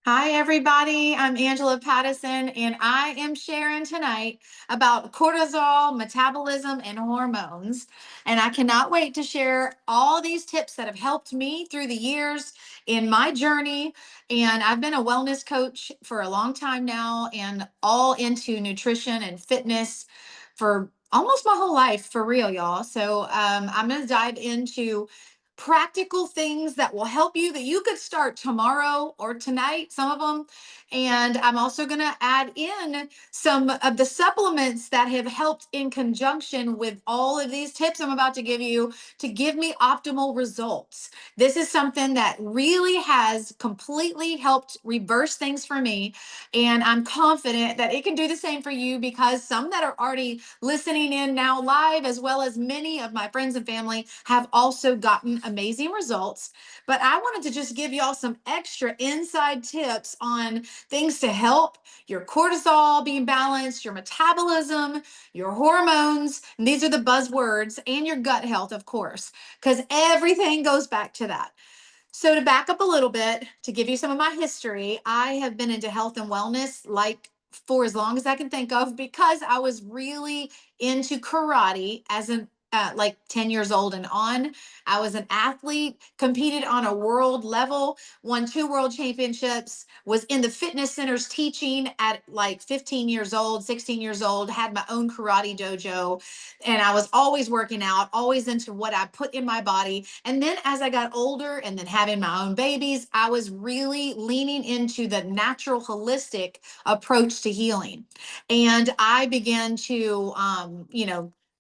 Hi, everybody. I'm Angela Pattison, and I am sharing tonight about cortisol, metabolism, and hormones. And I cannot wait to share all these tips that have helped me through the years in my journey. And I've been a wellness coach for a long time now and all into nutrition and fitness for almost my whole life, for real, y'all. So I'm going to dive into practical things that will help you that you could start tomorrow or tonight, some of them. And I'm also going to add in some of the supplements that have helped in conjunction with all of these tips I'm about to give you to give me optimal results. This is something that really has completely helped reverse things for me. And I'm confident that it can do the same for you because some that are already listening in now live, as well as many of my friends and family, have also gotten amazing results. But I wanted to just give y'all some extra inside tips on things to help your cortisol being balanced, your metabolism, your hormones. And these are the buzzwords, and your gut health, of course, because everything goes back to that. So, to back up a little bit, to give you some of my history, I have been into health and wellness like for as long as I can think of because I was really into karate as an like 10 years old and on. I was an athlete, competed on a world level, won 2 world championships, was in the fitness centers teaching at like 15 years old, 16 years old, had my own karate dojo. And I was always working out, always into what I put in my body. And then as I got older and then having my own babies, I was really leaning into the natural, holistic approach to healing. And I began to,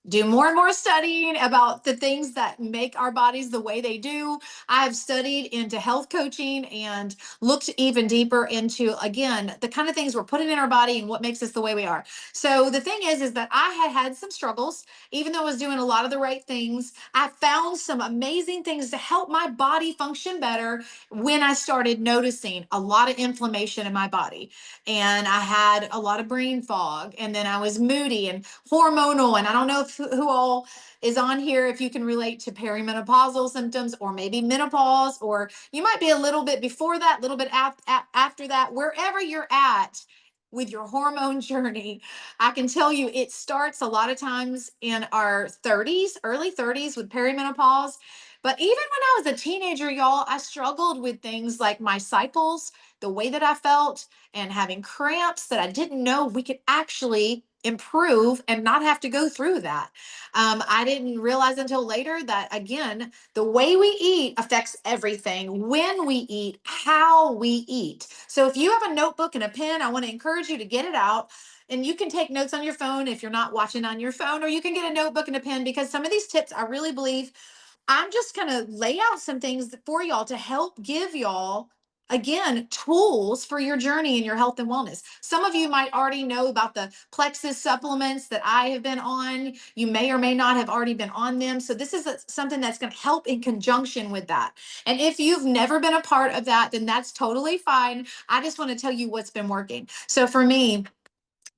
do more and more studying about the things that make our bodies the way they do. I've studied into health coaching and looked even deeper into, again, the kind of things we're putting in our body and what makes us the way we are. So the thing is that I had some struggles, even though I was doing a lot of the right things. I found some amazing things to help my body function better when I started noticing a lot of inflammation in my body. And I had a lot of brain fog, and then I was moody and hormonal. And I don't know if who all is on here, if you can relate to perimenopausal symptoms or maybe menopause, or you might be a little bit before that, a little bit after that, wherever you're at with your hormone journey. I can tell you it starts a lot of times in our 30s, early 30s with perimenopause. But even when I was a teenager, y'all, I struggled with things like my cycles, the way that I felt, and having cramps that I didn't know we could actually improve and not have to go through that. I didn't realize until later that, again, the way we eat affects everything, when we eat, how we eat. So if you have a notebook and a pen, I want to encourage you to get it out. And you can take notes on your phone if you're not watching on your phone, or you can get a notebook and a pen, because some of these tips I really believe I'm just going to lay out some things for y'all to help give y'all, again, tools for your journey in your health and wellness. Some of you might already know about the plexus supplements that I have been on. You may or may not have already been on them. So this is something that's going to help in conjunction with that. And if you've never been a part of that, then that's totally fine. I just want to tell you what's been working. So for me,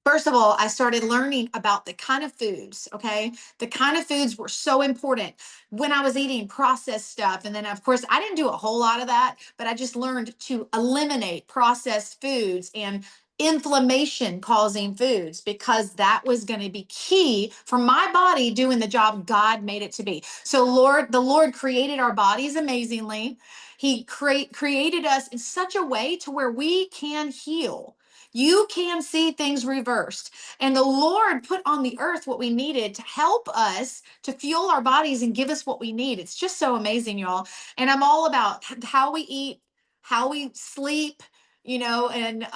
first of all, I started learning about the kind of foods, okay? The kind of foods were so important when I was eating processed stuff. And then, of course, I didn't do a whole lot of that, but I just learned to eliminate processed foods and inflammation causing foods, because that was going to be key for my body doing the job God made it to be. So the Lord created our bodies amazingly. He created us in such a way to where we can heal. You can see things reversed. And the Lord put on the earth what we needed to help us to fuel our bodies and give us what we need. It's just so amazing, y'all. And I'm all about how we eat, how we sleep, and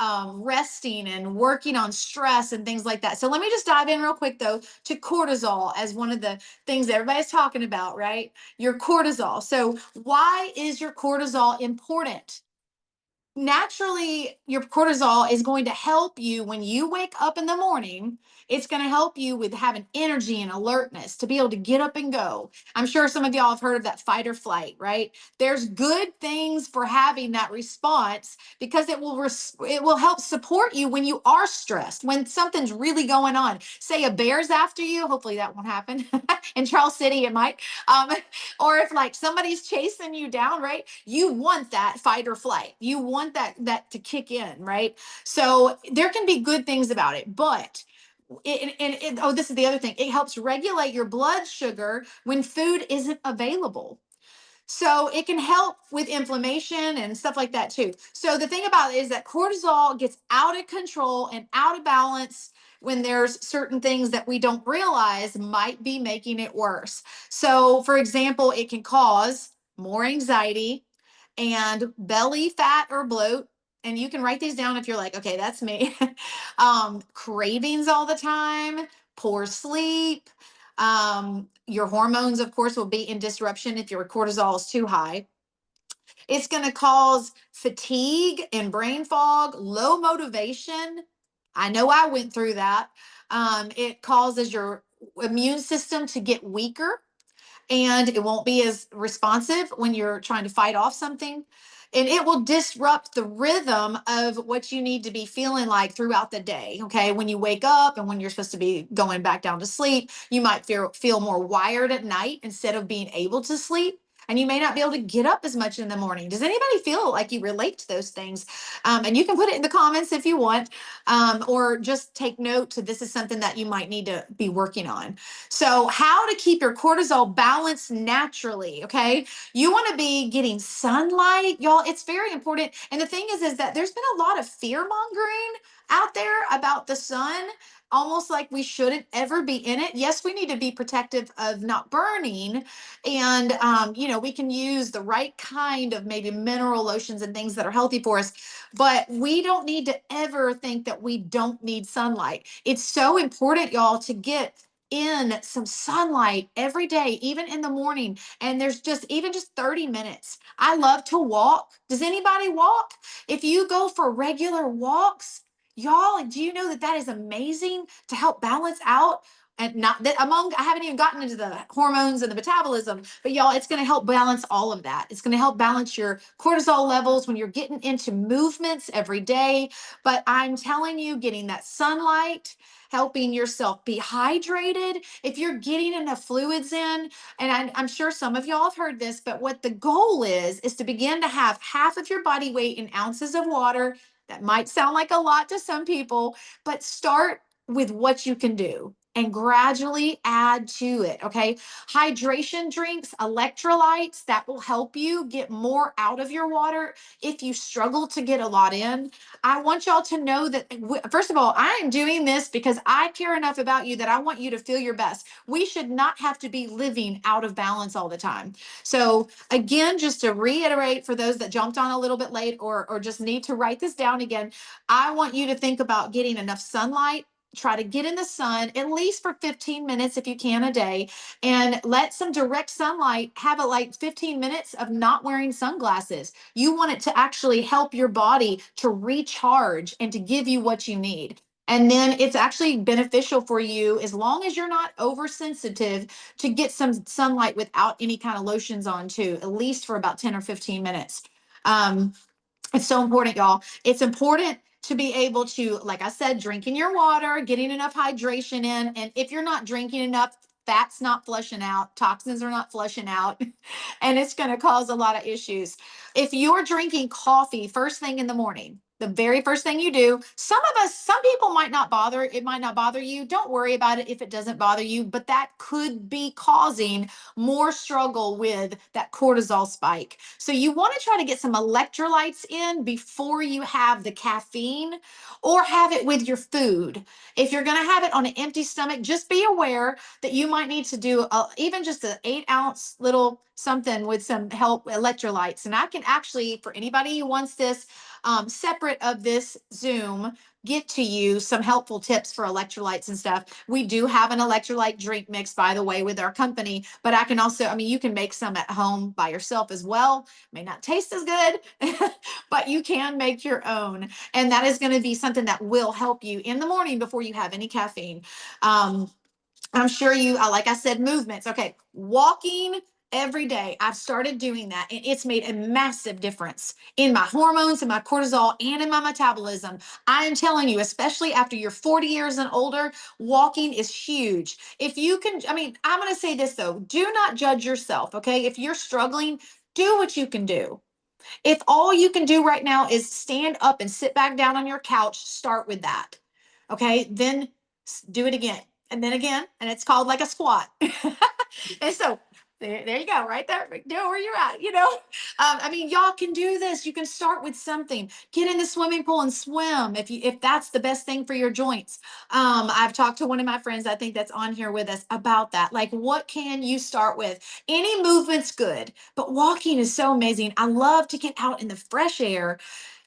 resting and working on stress and things like that. So let me just dive in real quick, though, to cortisol as one of the things that everybody's talking about, right? Your cortisol. So why is your cortisol important? Naturally, your cortisol is going to help you when you wake up in the morning. It's going to help you with having energy and alertness to be able to get up and go. I'm sure some of y'all have heard of that fight or flight, right? There's good things for having that response, because it will help support you when you are stressed, when something's really going on. Say a bear's after you, hopefully that won't happen. In Charles City it might. Or if like somebody's chasing you down, right? You want that fight or flight. You want want that to kick in, right? So there can be good things about it, but oh, this is the other thing. It helps regulate your blood sugar when food isn't available. So it can help with inflammation and stuff like that too. So the thing about it is that cortisol gets out of control and out of balance when there's certain things that we don't realize might be making it worse. So for example, it can cause more anxiety and belly fat or bloat. And you can write these down if you're like, okay, that's me. Cravings all the time, poor sleep, your hormones, of course, will be in disruption if your cortisol is too high. It's going to cause fatigue and brain fog, low motivation. I know I went through that. It causes your immune system to get weaker, and it won't be as responsive when you're trying to fight off something. And it will disrupt the rhythm of what you need to be feeling like throughout the day. Okay. When you wake up and when you're supposed to be going back down to sleep, you might feel more wired at night instead of being able to sleep. And you may not be able to get up as much in the morning. Does anybody feel like you relate to those things? And you can put it in the comments if you want, or just take note to this is something that you might need to be working on. So, how to keep your cortisol balanced naturally, okay? You want to be getting sunlight, y'all. It's very important. And the thing is that there's been a lot of fear mongering out there about the sun, almost like we shouldn't ever be in it. Yes, we need to be protective of not burning, and we can use the right kind of maybe mineral lotions and things that are healthy for us, but we don't need to ever think that we don't need sunlight. It's so important, y'all, to get in some sunlight every day, even in the morning. And there's just 30 minutes. I love to walk. Does anybody walk? If you go for regular walks, y'all, do you know that that is amazing to help balance out? And not that I haven't even gotten into the hormones and the metabolism, but y'all, it's going to help balance all of that. It's going to help balance your cortisol levels when you're getting into movements every day. But I'm telling you, getting that sunlight, helping yourself be hydrated, if you're getting enough fluids in, and I'm sure some of y'all have heard this, but what the goal is to begin to have half of your body weight in ounces of water. That might sound like a lot to some people, but start with what you can do and gradually add to it. Okay. Hydration drinks, electrolytes, that will help you get more out of your water if you struggle to get a lot in. I want y'all to know that, first of all, I am doing this because I care enough about you that I want you to feel your best. We should not have to be living out of balance all the time. So, again, just to reiterate for those that jumped on a little bit late or just need to write this down again, I want you to think about getting enough sunlight. Try to get in the sun at least for 15 minutes if you can a day, and let some direct sunlight have it like 15 minutes of not wearing sunglasses. You want it to actually help your body to recharge and to give you what you need. And then it's actually beneficial for you, as long as you're not oversensitive, to get some sunlight without any kind of lotions on too, at least for about 10 or 15 minutes. Um, it's so important, y'all. It's important to be able to, like I said, drinking your water, getting enough hydration in. And if you're not drinking enough, fat's not flushing out, toxins are not flushing out, and it's going to cause a lot of issues. If you're drinking coffee first thing in the morning, the very first thing you do, some people might not bother, it might not bother you. Don't worry about it if it doesn't bother you, but that could be causing more struggle with that cortisol spike. So you want to try to get some electrolytes in before you have the caffeine, or have it with your food. If you're going to have it on an empty stomach, just be aware that you might need to do even just an 8-ounce little something with some help electrolytes. And I can actually, for anybody who wants this, separate of this Zoom, get to you some helpful tips for electrolytes and stuff. We do have an electrolyte drink mix, by the way, with our company, but I can also, I mean, you can make some at home by yourself as well. May not taste as good, but you can make your own. And that is going to be something that will help you in the morning before you have any caffeine. I'm sure you, like I said, movements. Okay. Walking every day. I've started doing that, and it's made a massive difference in my hormones and my cortisol and in my metabolism. I am telling you, especially after you're 40 years and older, walking is huge. If you can, I mean, I'm going to say this though, do not judge yourself. Okay. If you're struggling, do what you can do. If all you can do right now is stand up and sit back down on your couch, start with that. Okay. Then do it again and then again. And it's called like a squat. And so there you go, right there, know where you're at, I mean, y'all can do this. You can start with something. Get in the swimming pool and swim if that's the best thing for your joints. I've talked to one of my friends, I think that's on here with us, about that. Like, what can you start with? Any movement's good, but walking is so amazing. I love to get out in the fresh air,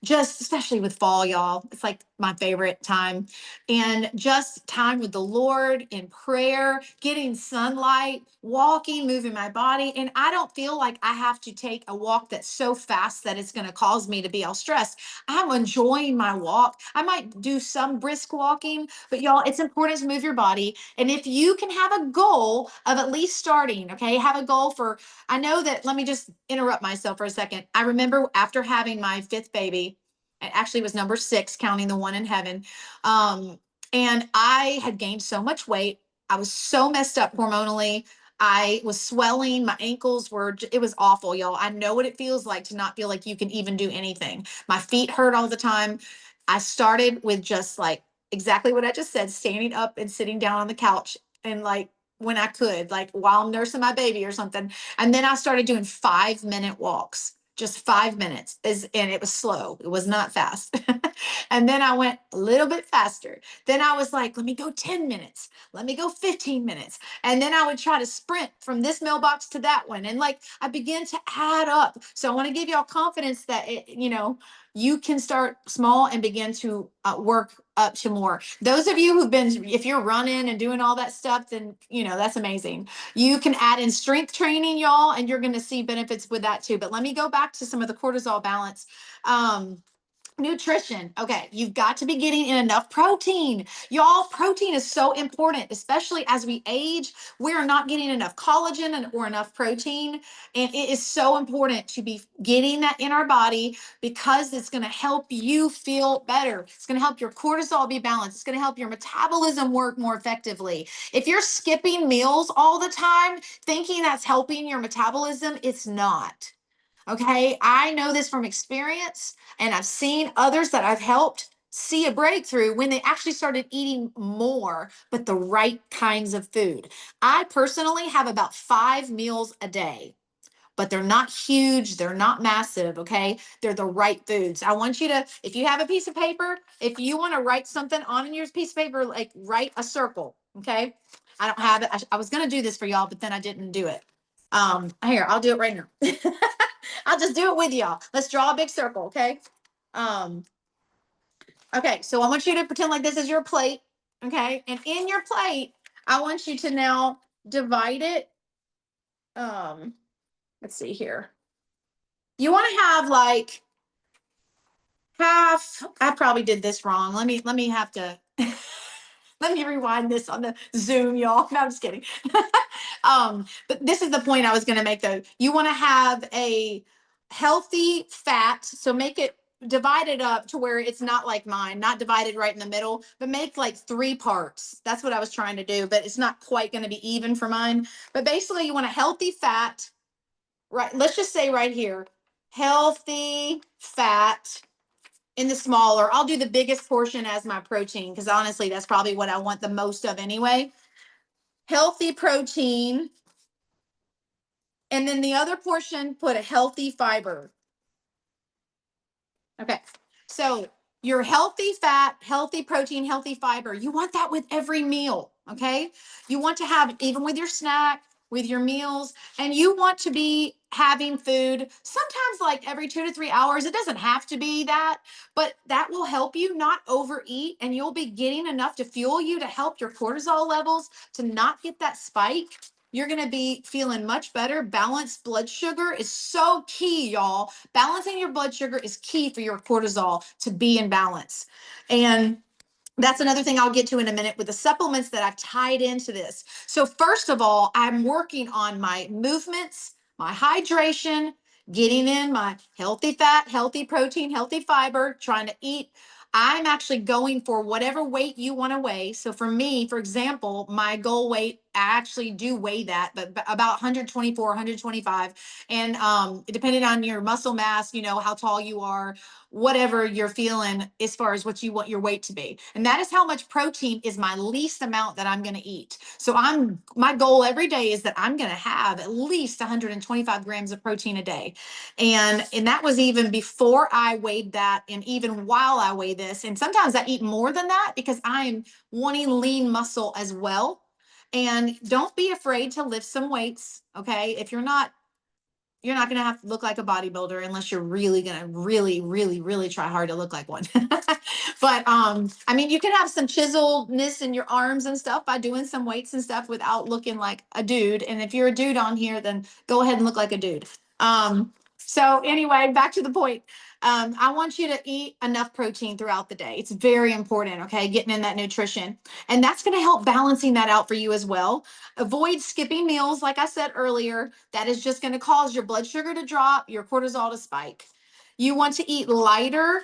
just especially with fall, y'all. It's like my favorite time. And just time with the Lord in prayer, getting sunlight, walking, moving my body. And I don't feel like I have to take a walk that's so fast that it's going to cause me to be all stressed. I'm enjoying my walk. I might do some brisk walking, but y'all, it's important to move your body. And if you can have a goal of at least starting, okay, have a goal for, I know that, let me just interrupt myself for a second. I remember after having my fifth baby, it actually was number 6, counting the one in heaven. And I had gained so much weight. I was so messed up hormonally. I was swelling. My ankles were, it was awful, y'all. I know what it feels like to not feel like you can even do anything. My feet hurt all the time. I started with just like exactly what I just said, standing up and sitting down on the couch and like when I could, like while I'm nursing my baby or something. And then I started doing 5-minute walks, just 5 minutes, and it was slow. It was not fast. And then I went a little bit faster. Then I was like, let me go 10 minutes. Let me go 15 minutes. And then I would try to sprint from this mailbox to that one. And like I began to add up. So I want to give y'all confidence that you can start small and begin to work up to more. Those of you who've been, if you're running and doing all that stuff, then that's amazing. You can add in strength training, y'all, and you're going to see benefits with that too. But let me go back to some of the cortisol balance. Nutrition. Okay, you've got to be getting in enough protein. Y'all, protein is so important, especially as we age. We are not getting enough collagen or enough protein. And it is so important to be getting that in our body because it's going to help you feel better. It's going to help your cortisol be balanced. It's going to help your metabolism work more effectively. If you're skipping meals all the time, thinking that's helping your metabolism, it's not. Okay, I know this from experience, and I've seen others that I've helped see a breakthrough when they actually started eating more, but the right kinds of food. I personally have about 5 meals a day, but they're not huge, they're not massive, okay? They're the right foods. I want you to, if you have a piece of paper, if you want to write something on your piece of paper, like write a circle, okay? I don't have it. I was going to do this for y'all, but then I didn't do it. Here, I'll do it right now. I'll just do it with y'all. Let's draw a big circle, okay? Um, okay, so I want you to pretend like this is your plate, okay? And in your plate, I want you to now divide it. Let's see here. You want to have like half. I probably did this wrong. Let me have to let me rewind this on the Zoom, y'all. No, I'm just kidding. But this is the point I was going to make though. You want to have a healthy fat, so make it divided up to where it's not like mine, not divided right in the middle, but make like 3 parts. That's what I was trying to do, but it's not quite going to be even for mine. But basically, you want a healthy fat, right? Let's just say right here, healthy fat in the smaller. I'll do the biggest portion as my protein because honestly, that's probably what I want the most of anyway. Healthy protein. And then the other portion, put a healthy fiber. Okay. So your healthy fat, healthy protein, healthy fiber, you want that with every meal. Okay. You want to have, even with your snack, with your meals, and you want to be having food sometimes like every 2 to 3 hours. It doesn't have to be that, but that will help you not overeat, and you'll be getting enough to fuel you to help your cortisol levels to not get that spike. You're going to be feeling much better. Balanced blood sugar is so key, y'all. Balancing your blood sugar is key for your cortisol to be in balance. And that's another thing I'll get to in a minute with the supplements that I've tied into this. So first of all, I'm working on my movements, my hydration, getting in my healthy fat, healthy protein, healthy fiber, trying to eat. I'm actually going for whatever weight you want to weigh. So for me, for example, my goal weight actually do weigh that, but about 124, 125. And depending on your muscle mass, how tall you are, whatever you're feeling as far as what you want your weight to be. And that is how much protein is my least amount that I'm going to eat. So my goal every day is that I'm going to have at least 125 grams of protein a day. And that was even before I weighed that, and even while I weigh this. And sometimes I eat more than that because I'm wanting lean muscle as well. And don't be afraid to lift some weights. Okay. If you're not going to have to look like a bodybuilder unless you're really going to really, really, really try hard to look like one. But I mean, you can have some chiseledness in your arms and stuff by doing some weights and stuff without looking like a dude. And if you're a dude on here, then go ahead and look like a dude. So anyway, back to the point. I want you to eat enough protein throughout the day. It's very important, okay? Getting in that nutrition. And that's going to help balancing that out for you as well. Avoid skipping meals, like I said earlier. That is just going to cause your blood sugar to drop, your cortisol to spike. You want to eat lighter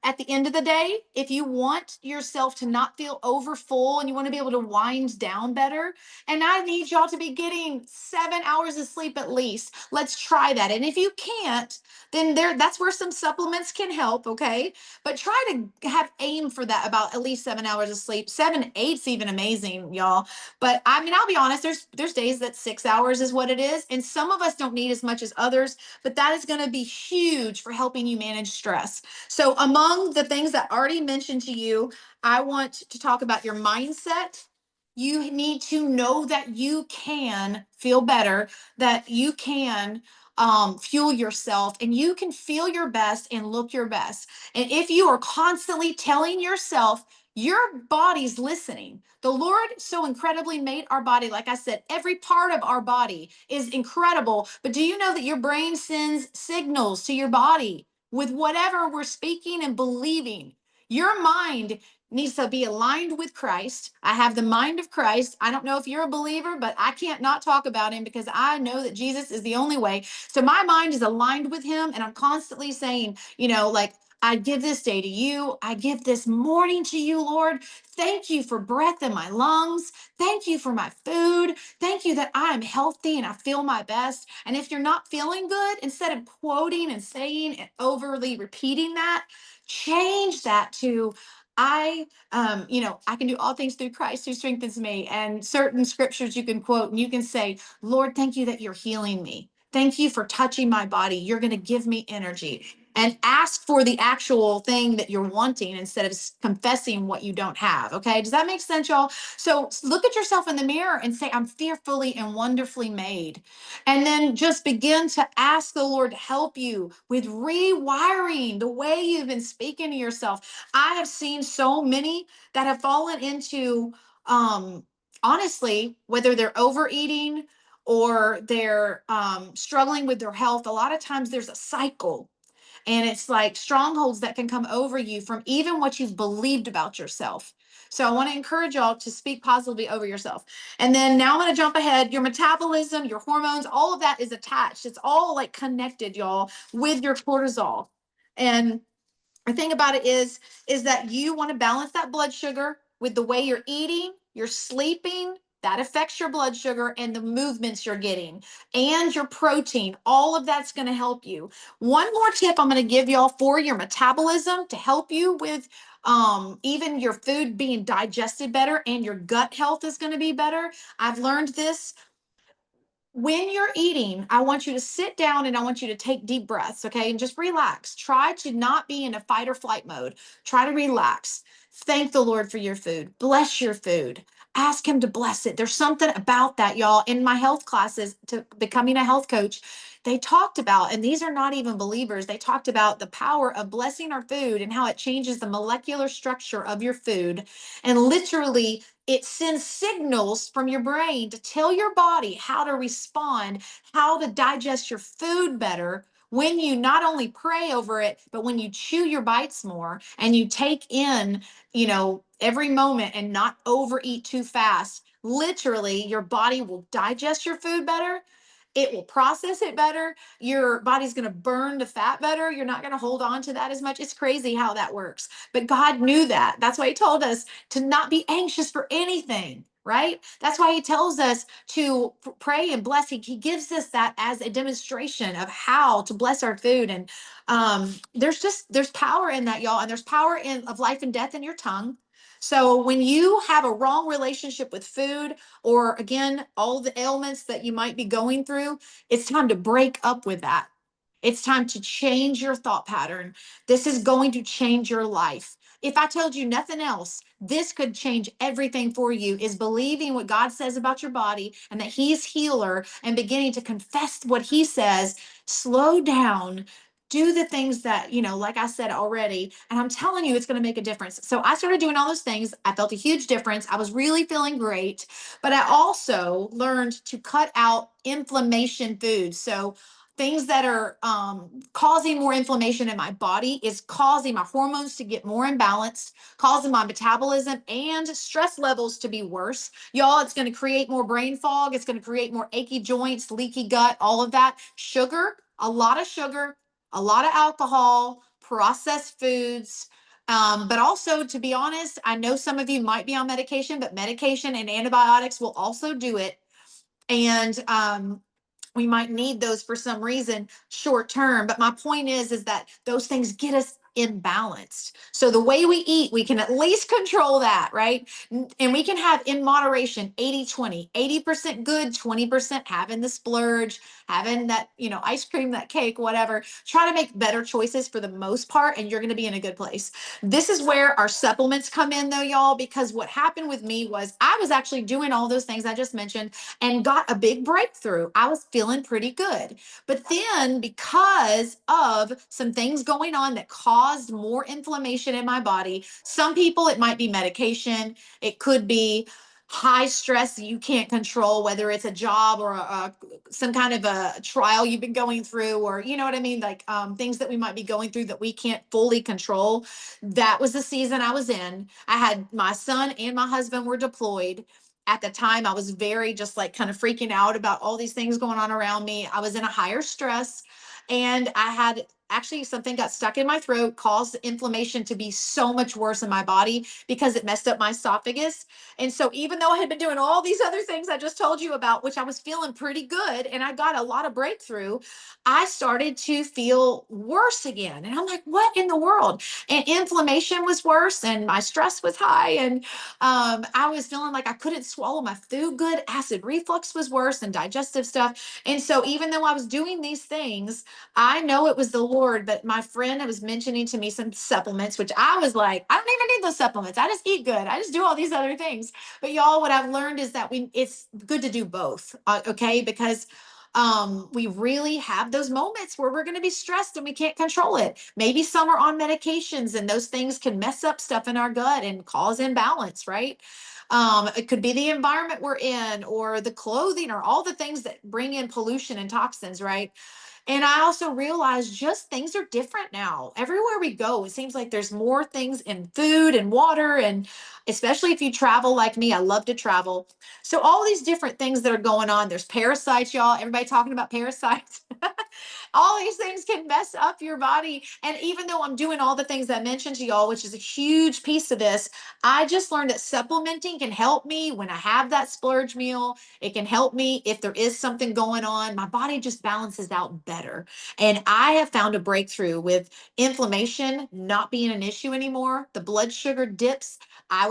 at the end of the day. If you want yourself to not feel over full and you want to be able to wind down better, and I need y'all to be getting 7 hours of sleep at least. Let's try that. And if you can't, then that's where some supplements can help, okay? But try to aim for that, about at least 7 hours of sleep. 7, 8's even amazing, y'all. But I mean, I'll be honest, there's days that 6 hours is what it is. And some of us don't need as much as others, but that is going to be huge for helping you manage stress. So among the things that I already mentioned to you, I want to talk about your mindset. You need to know that you can feel better, that you can fuel yourself, and you can feel your best and look your best. And if you are constantly telling yourself, your body's listening. The Lord so incredibly made our body. Like I said, every part of our body is incredible. But do you know that your brain sends signals to your body with whatever we're speaking and believing? Your mind needs to be aligned with Christ. I have the mind of Christ. I don't know if you're a believer, but I can't not talk about him because I know that Jesus is the only way. So my mind is aligned with him, and I'm constantly saying, like, I give this day to you. I give this morning to you, Lord. Thank you for breath in my lungs. Thank you for my food. Thank you that I am healthy and I feel my best. And if you're not feeling good, instead of quoting and saying and overly repeating that, change that to, I can do all things through Christ who strengthens me. And certain scriptures you can quote and you can say, Lord, thank you that you're healing me. Thank you for touching my body. You're going to give me energy. And ask for the actual thing that you're wanting instead of confessing what you don't have. Okay. Does that make sense, y'all? So look at yourself in the mirror and say, I'm fearfully and wonderfully made. And then just begin to ask the Lord to help you with rewiring the way you've been speaking to yourself. I have seen so many that have fallen into, honestly, whether they're overeating or they're struggling with their health. A lot of times there's a cycle, and it's like strongholds that can come over you from even what you've believed about yourself. So I want to encourage y'all to speak positively over yourself. And then now I'm going to jump ahead. Your metabolism, your hormones, all of that is attached. It's all like connected, y'all, with your cortisol. And the thing about it is that you want to balance that blood sugar with the way you're eating, you're sleeping. That affects your blood sugar and the movements you're getting and your protein. All of that's going to help you. One more tip I'm going to give y'all for your metabolism to help you with even your food being digested better, and your gut health is going to be better. I've learned this. When you're eating, I want you to sit down and I want you to take deep breaths, okay? And just relax. Try to not be in a fight or flight mode. Try to relax. Thank the Lord for your food. Bless your food. Ask him to bless it. There's something about that, y'all. In my health classes to becoming a health coach, they talked about, and these are not even believers, they talked about the power of blessing our food and how it changes the molecular structure of your food. And literally, it sends signals from your brain to tell your body how to respond, how to digest your food better when you not only pray over it, but when you chew your bites more and you take in, every moment and not overeat too fast. Literally, your body will digest your food better. It will process it better. Your body's going to burn the fat better. You're not going to hold on to that as much. It's crazy how that works. But God knew that. That's why he told us to not be anxious for anything, right? That's why he tells us to pray and bless. He gives us that as a demonstration of how to bless our food. And there's power in that, y'all. And there's power in of life and death in your tongue. So when you have a wrong relationship with food, or again, all the ailments that you might be going through, it's time to break up with that. It's time to change your thought pattern. This is going to change your life. If I told you nothing else, this could change everything for you, is believing what God says about your body and that He's healer, and beginning to confess what He says. Slow down, do the things that, like I said already, and I'm telling you, it's going to make a difference. So I started doing all those things. I felt a huge difference. I was really feeling great, but I also learned to cut out inflammation foods. So things that are causing more inflammation in my body is causing my hormones to get more imbalanced, causing my metabolism and stress levels to be worse. Y'all, it's going to create more brain fog. It's going to create more achy joints, leaky gut, all of that. Sugar, a lot of sugar, a lot of alcohol, processed foods. But also, to be honest, I know some of you might be on medication, but medication and antibiotics will also do it. And we might need those for some reason short term. But my point is that those things get us imbalanced. So the way we eat, we can at least control that, right? And we can have in moderation 80-20, 80% good, 20% having the splurge, having that, ice cream, that cake, whatever. Try to make better choices for the most part, and you're going to be in a good place. This is where our supplements come in, though, y'all, because what happened with me was I was actually doing all those things I just mentioned and got a big breakthrough. I was feeling pretty good. But then, because of some things going on that caused more inflammation in my body, some people, it might be medication, it could be high stress you can't control, whether it's a job or some kind of a trial you've been going through, or you know what I mean, like things that we might be going through that we can't fully control. That was the season I was in. I had my son and my husband were deployed. At the time, I was very just like kind of freaking out about all these things going on around me. I was in a higher stress, and I had actually something got stuck in my throat, caused inflammation to be so much worse in my body because it messed up my esophagus. And so even though I had been doing all these other things I just told you about, which I was feeling pretty good, and I got a lot of breakthrough, I started to feel worse again. And I'm like, what in the world? And inflammation was worse, and my stress was high, and I was feeling like I couldn't swallow my food good. Acid reflux was worse, and digestive stuff. And so even though I was doing these things, I know it was the Lord, but my friend was mentioning to me some supplements, which I was like, I don't even need those supplements. I just eat good. I just do all these other things. But y'all, what I've learned is that it's good to do both. Okay. Because we really have those moments where we're going to be stressed and we can't control it. Maybe some are on medications, and those things can mess up stuff in our gut and cause imbalance, right? It could be the environment we're in, or the clothing, or all the things that bring in pollution and toxins, right? And I also realized just things are different now. Everywhere we go, it seems like there's more things in food and water. And especially if you travel like me, I love to travel. So all these different things that are going on. There's parasites, y'all. Everybody talking about parasites. All these things can mess up your body. And even though I'm doing all the things I mentioned to y'all, which is a huge piece of this, I just learned that supplementing can help me when I have that splurge meal. It can help me if there is something going on. My body just balances out better. And I have found a breakthrough with inflammation not being an issue anymore. The blood sugar dips. I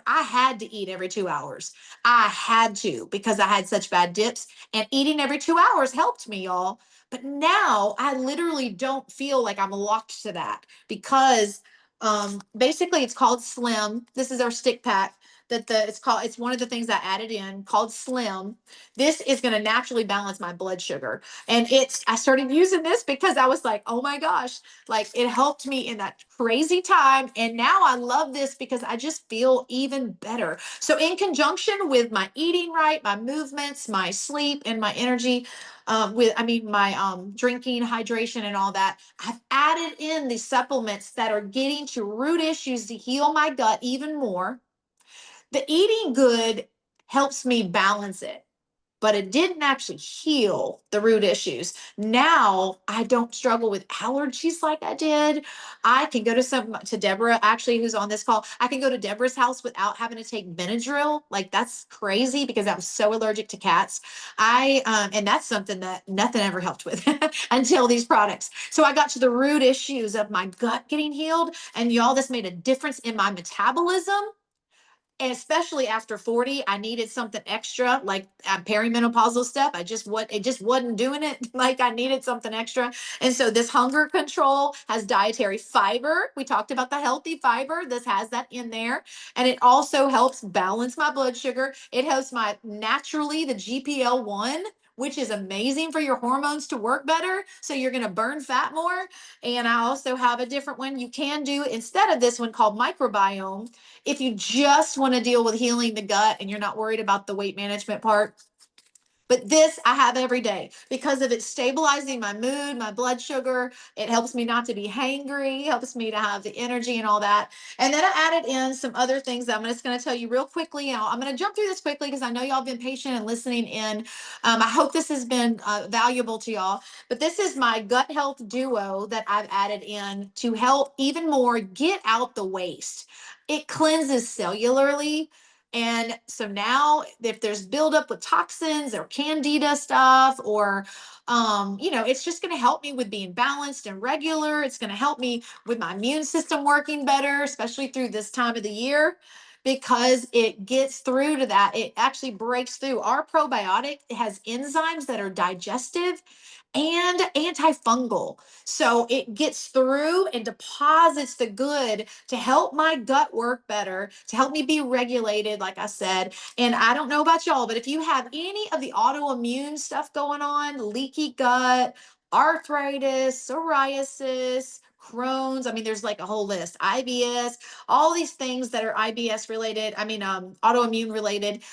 had to eat every 2 hours. I had to, because I had such bad dips, and eating every 2 hours helped me, y'all. But now I literally don't feel like I'm locked to that, because basically it's called Slim. This is our stick pack it's one of the things I added in, called Slim. This is going to naturally balance my blood sugar. And I started using this because I was like, oh my gosh, like it helped me in that crazy time. And now I love this because I just feel even better. So in conjunction with my eating right, my movements, my sleep, and my energy, my drinking, hydration, and all that, I've added in these supplements that are getting to root issues to heal my gut even more. The eating good helps me balance it. but it didn't actually heal the root issues. Now I don't struggle with allergies like I did. I can go to Deborah, actually, who's on this call. I can go to Deborah's house without having to take Benadryl. Like, that's crazy because I was so allergic to cats. And that's something that nothing ever helped with until these products. So I got to the root issues of my gut getting healed, and y'all, this made a difference in my metabolism. And especially after 40, I needed something extra, like perimenopausal stuff. It just wasn't doing it. Like, I needed something extra. And so this hunger control has dietary fiber. We talked about the healthy fiber. This has that in there. And it also helps balance my blood sugar. It helps my naturally the GPL-1, which is amazing for your hormones to work better. So you're going to burn fat more. And I also have a different one you can do instead of this one called microbiome. If you just want to deal with healing the gut and you're not worried about the weight management part. But this I have every day because of it stabilizing my mood, my blood sugar. It helps me not to be hangry, helps me to have the energy and all that. And then I added in some other things that I'm just going to tell you real quickly. I'm going to jump through this quickly because I know y'all have been patient and listening in. I hope this has been valuable to y'all. But this is my gut health duo that I've added in to help even more get out the waste. It cleanses cellularly. And so now, if there's buildup with toxins or candida stuff, or, it's just going to help me with being balanced and regular. It's going to help me with my immune system working better, especially through this time of the year, because it gets through to that. It actually breaks through. Our probiotic has enzymes that are digestive and antifungal. So it gets through and deposits the good to help my gut work better, to help me be regulated, like I said. And I don't know about y'all, but if you have any of the autoimmune stuff going on, leaky gut, arthritis, psoriasis, Crohn's, I mean, there's like a whole list, IBS, all these things that are IBS related, autoimmune related,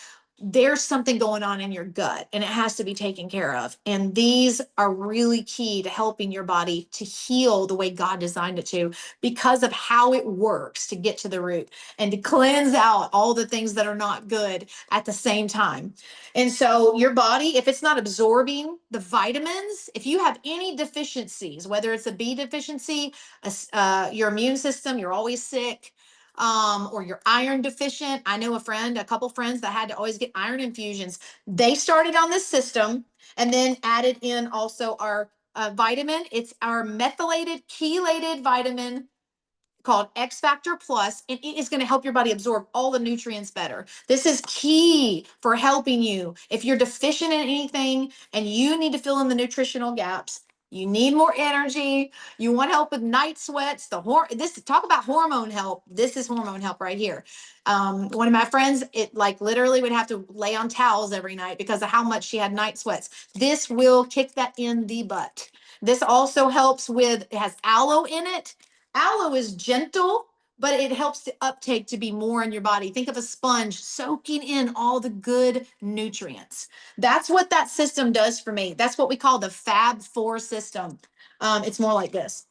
there's something going on in your gut and it has to be taken care of. And these are really key to helping your body to heal the way God designed it to, because of how it works to get to the root and to cleanse out all the things that are not good at the same time. And so your body, if it's not absorbing the vitamins, if you have any deficiencies, whether it's a B deficiency, your immune system, you're always sick, or you're iron deficient. I know a couple friends that had to always get iron infusions. They started on this system and then added in also our vitamin. It's our methylated chelated vitamin called X Factor Plus, and it is going to help your body absorb all the nutrients better. This is key for helping you. If you're deficient in anything and you need to fill in the nutritional gaps, you need more energy, you want help with night sweats, talk about hormone help. This is hormone help right here. One of my friends, it like literally would have to lay on towels every night because of how much she had night sweats. This will kick that in the butt. This also helps it has aloe in it. Aloe is gentle, but it helps the uptake to be more in your body. Think of a sponge soaking in all the good nutrients. That's what that system does for me. That's what we call the Fab Four system. It's more like this,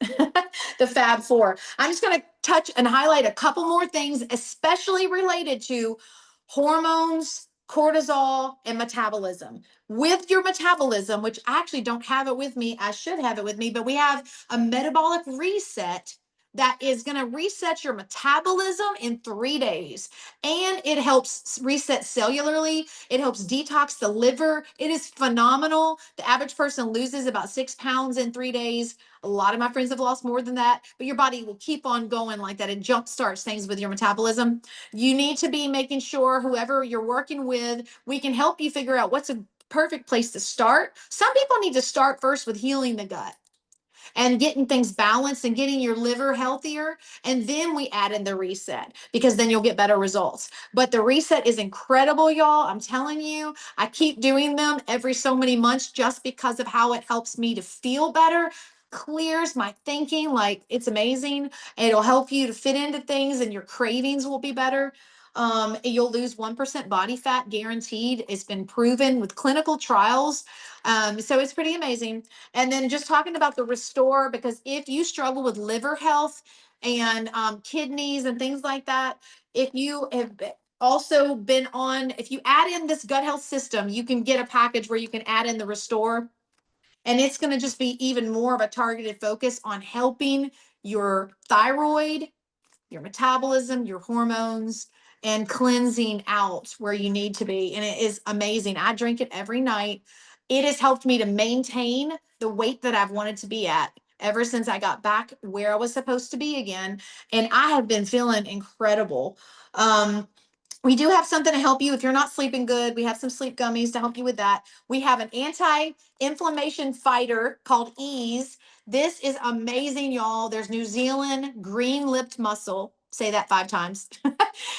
the Fab Four. I'm just going to touch and highlight a couple more things, especially related to hormones, cortisol, and metabolism. With your metabolism, which I actually don't have it with me, I should have it with me, but we have a metabolic reset that is going to reset your metabolism in 3 days. And it helps reset cellularly. It helps detox the liver. It is phenomenal. The average person loses about 6 pounds in 3 days. A lot of my friends have lost more than that, but your body will keep on going like that. It jumpstarts things with your metabolism. You need to be making sure whoever you're working with, we can help you figure out what's a perfect place to start. Some people need to start first with healing the gut and getting things balanced and getting your liver healthier. And then we add in the reset because then you'll get better results. But the reset is incredible, y'all. I'm telling you, I keep doing them every so many months just because of how it helps me to feel better, clears my thinking. Like, it's amazing. It'll help you to fit into things and your cravings will be better. You'll lose 1% body fat guaranteed. It's been proven with clinical trials. So it's pretty amazing. And then just talking about the restore, because if you struggle with liver health and kidneys and things like that, if you have also been on, if you add in this gut health system, you can get a package where you can add in the Restore. And it's going to just be even more of a targeted focus on helping your thyroid, your metabolism, your hormones, and cleansing out where you need to be. And it is amazing. I drink it every night. It has helped me to maintain the weight that I've wanted to be at ever since I got back where I was supposed to be again. And I have been feeling incredible. We do have something to help you if you're not sleeping good. We have some sleep gummies to help you with that. We have an anti-inflammation fighter called Ease. This is amazing, y'all. There's New Zealand green-lipped mussel. Say that 5 times.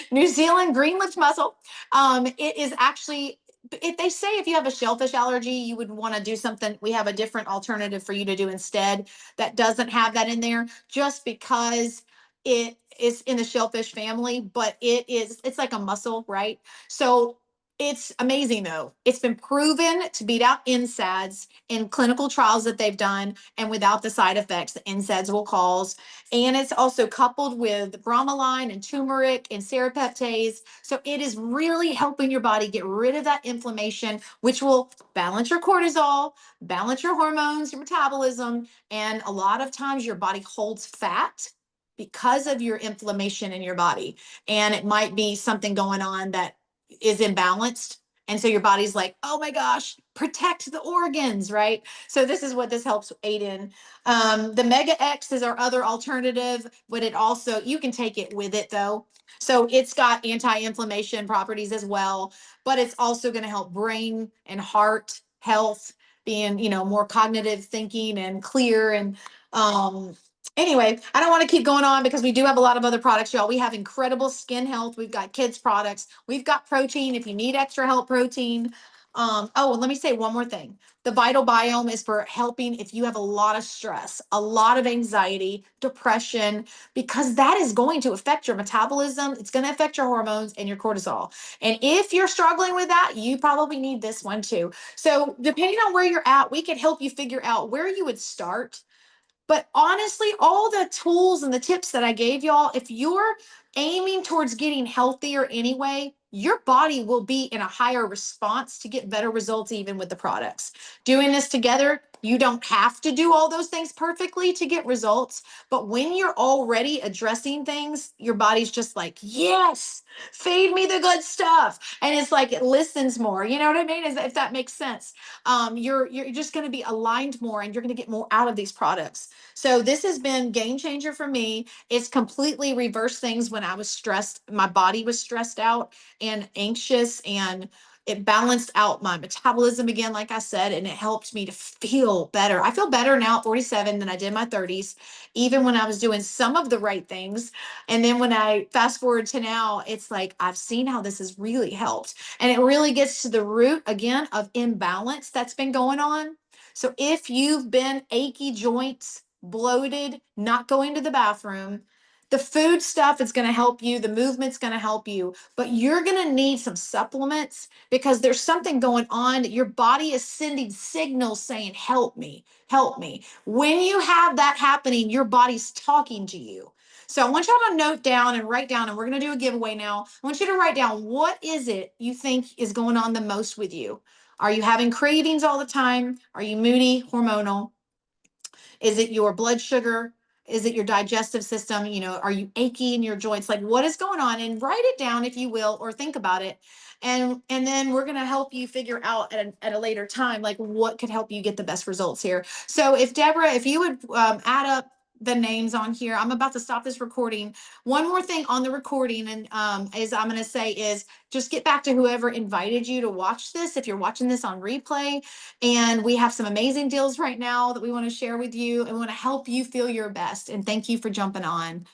New Zealand green-lipped mussel. It is actually, if they say if you have a shellfish allergy, you would want to do something. We have a different alternative for you to do instead that doesn't have that in there, just because it is in the shellfish family, but it's like a mussel, right? So it's amazing though. It's been proven to beat out NSAIDs in clinical trials that they've done and without the side effects that NSAIDs will cause. And it's also coupled with bromelain and turmeric and serapeptase. So it is really helping your body get rid of that inflammation, which will balance your cortisol, balance your hormones, your metabolism. And a lot of times your body holds fat because of your inflammation in your body. And it might be something going on that is imbalanced. And so your body's like, oh my gosh, protect the organs, right? So this is what this helps aid in. The Mega X is our other alternative, but it also, you can take it with it though. So it's got anti-inflammation properties as well, but it's also going to help brain and heart health, being, more cognitive thinking and clear. And anyway, I don't want to keep going on because we do have a lot of other products, y'all. We have incredible skin health. We've got kids products. We've got protein if you need extra help protein. Oh, and let me say one more thing. The Vital Biome is for helping if you have a lot of stress, a lot of anxiety, depression, because that is going to affect your metabolism. It's going to affect your hormones and your cortisol. And if you're struggling with that, you probably need this one too. So depending on where you're at, we can help you figure out where you would start. But honestly, all the tools and the tips that I gave y'all, if you're aiming towards getting healthier anyway, your body will be in a higher response to get better results even with the products. Doing this together, you don't have to do all those things perfectly to get results. But when you're already addressing things, your body's just like, yes, feed me the good stuff. And it's like it listens more. You know what I mean? If that makes sense. You're just going to be aligned more and you're going to get more out of these products. So this has been game changer for me. It's completely reversed things when I was stressed. My body was stressed out and anxious, and it balanced out my metabolism again, like I said, and it helped me to feel better. I feel better now at 47 than I did in my 30s, even when I was doing some of the right things. And then when I fast forward to now, it's like I've seen how this has really helped. And it really gets to the root again of imbalance that's been going on. So if you've been achy joints, bloated, not going to the bathroom, the food stuff is going to help you. The movement's going to help you, but you're going to need some supplements because there's something going on. Your body is sending signals saying, help me, help me. When you have that happening, your body's talking to you. So I want y'all to note down and write down, and we're going to do a giveaway now. I want you to write down, what is it you think is going on the most with you? Are you having cravings all the time? Are you moody, hormonal? Is it your blood sugar? Is it your digestive system? Are you achy in your joints? Like, what is going on? And write it down if you will, or think about it. And then we're going to help you figure out at a later time, like what could help you get the best results here. So if Deborah, if you would add up the names on here, I'm about to stop this recording. One more thing on the recording, and is I'm going to say is just get back to whoever invited you to watch this. If you're watching this on replay, and we have some amazing deals right now that we want to share with you, and we want to help you feel your best. And thank you for jumping on.